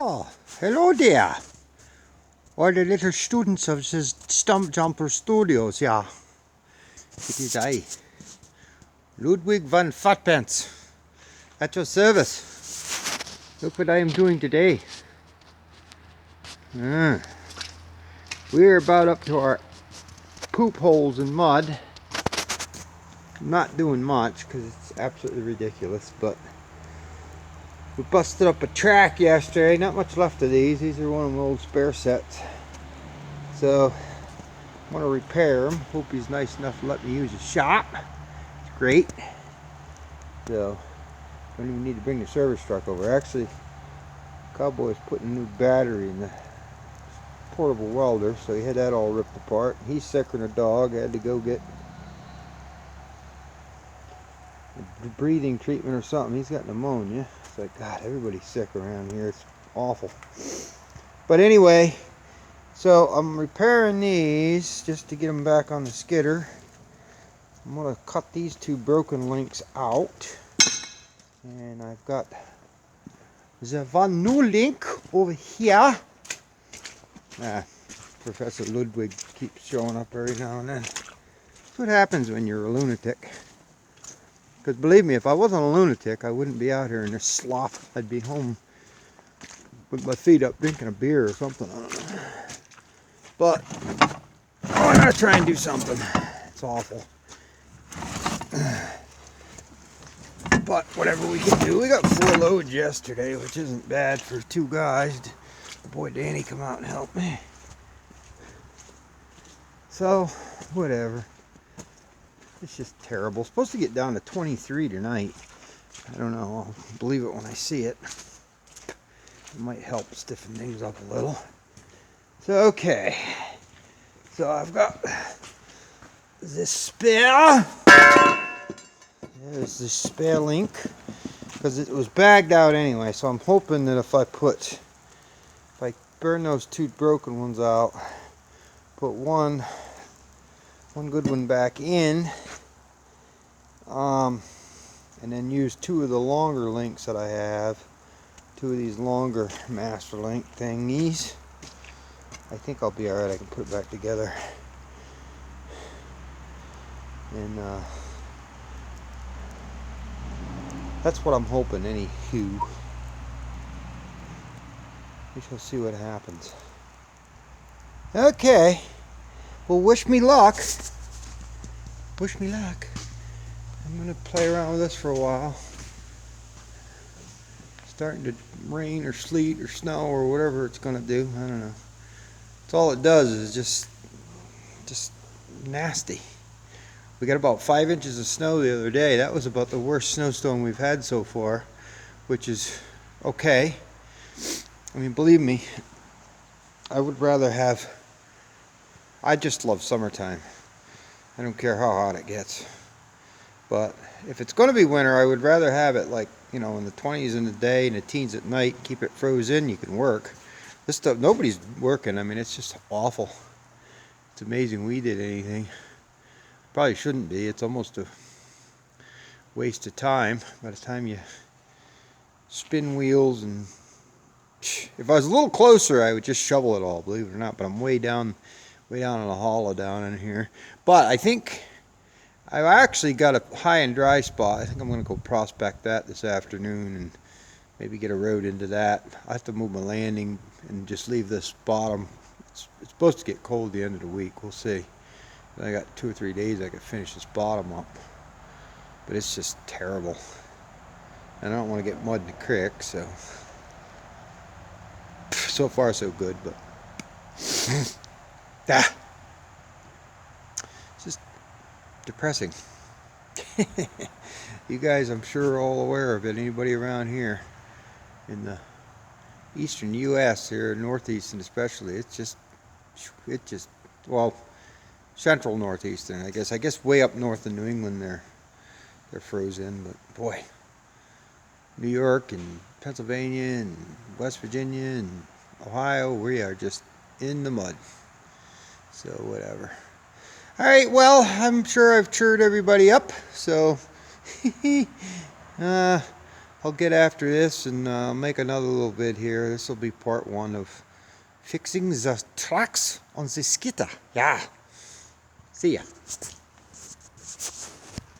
Oh, hello there. All the little students of the Stump Jumper Studios, yeah. It is I, Ludwig van Fatpants, at your service. Look what I am doing today. We're about up to our poop holes in mud. I'm not doing much because it's absolutely ridiculous, but we busted up a track yesterday. Not much left of these. These are one of my old spare sets. So I want to repair him. Hope he's nice enough to let me use his shop. It's great. So don't even need to bring the service truck over. Actually, Cowboy's putting a new battery in the portable welder, so he had that all ripped apart. He's sicker than a dog. I had to go get a breathing treatment or something. He's got pneumonia. It's like, God, everybody's sick around here. It's awful. But anyway, so I'm repairing these just to get them back on the skidder. I'm going to cut these two broken links out. And I've got the one new link over here. Professor Ludwig keeps showing up every now and then. That's what happens when you're a lunatic. Because believe me, if I wasn't a lunatic, I wouldn't be out here in this slop. I'd be home with my feet up drinking a beer or something. I don't know. But I'm going to try and do something. It's awful. But whatever we can do. We got 4 loads yesterday, which isn't bad for 2 guys. The boy Danny come out and help me. So, whatever. It's just terrible. It's supposed to get down to 23 tonight. I don't know. I'll believe it when I see it. It might help stiffen things up a little. So, okay. So, I've got this spare. There's this spare link. Because it was bagged out anyway. So, I'm hoping that if I burn those 2 broken ones out, put one good one back in, and then use 2 of the longer links that I have, 2 of these longer master link thingies. I think I'll be alright. I can put it back together. And that's what I'm hoping, anywho. We shall see what happens. Okay. Well, wish me luck. Wish me luck. I'm going to play around with this for a while. It's starting to rain or sleet or snow or whatever it's going to do. I don't know. It's all it does is just nasty. We got about 5 inches of snow the other day. That was about the worst snowstorm we've had so far, which is okay. I mean, believe me, I just love summertime. I don't care how hot it gets. But if it's going to be winter, I would rather have it like, in the 20s in the day and the teens at night. Keep it frozen, you can work. This stuff, nobody's working. I mean, it's just awful. It's amazing we did anything. Probably shouldn't be. It's almost a waste of time by the time you spin wheels. And if I was a little closer, I would just shovel it all, believe it or not. But I'm way down in the hollow down in here. But I think I've actually got a high and dry spot. I think I'm going to go prospect that this afternoon and maybe get a road into that. I have to move my landing and just leave this bottom. It's supposed to get cold the end of the week. We'll see. I got 2 or 3 days I could finish this bottom up. But it's just terrible. And I don't want to get mud in the creek, so far so good, but it's just depressing. You guys, I'm sure, are all aware of it. Anybody around here in the eastern U.S. here, northeastern especially, it just well, central northeastern, I guess way up north in New England they're frozen, but boy, New York and Pennsylvania and West Virginia and Ohio, we are just in the mud. So whatever. Alright, well, I'm sure I've cheered everybody up, so I'll get after this and make another little vid here. This will be part 1 of fixing the tracks on the skitter. Yeah. See ya.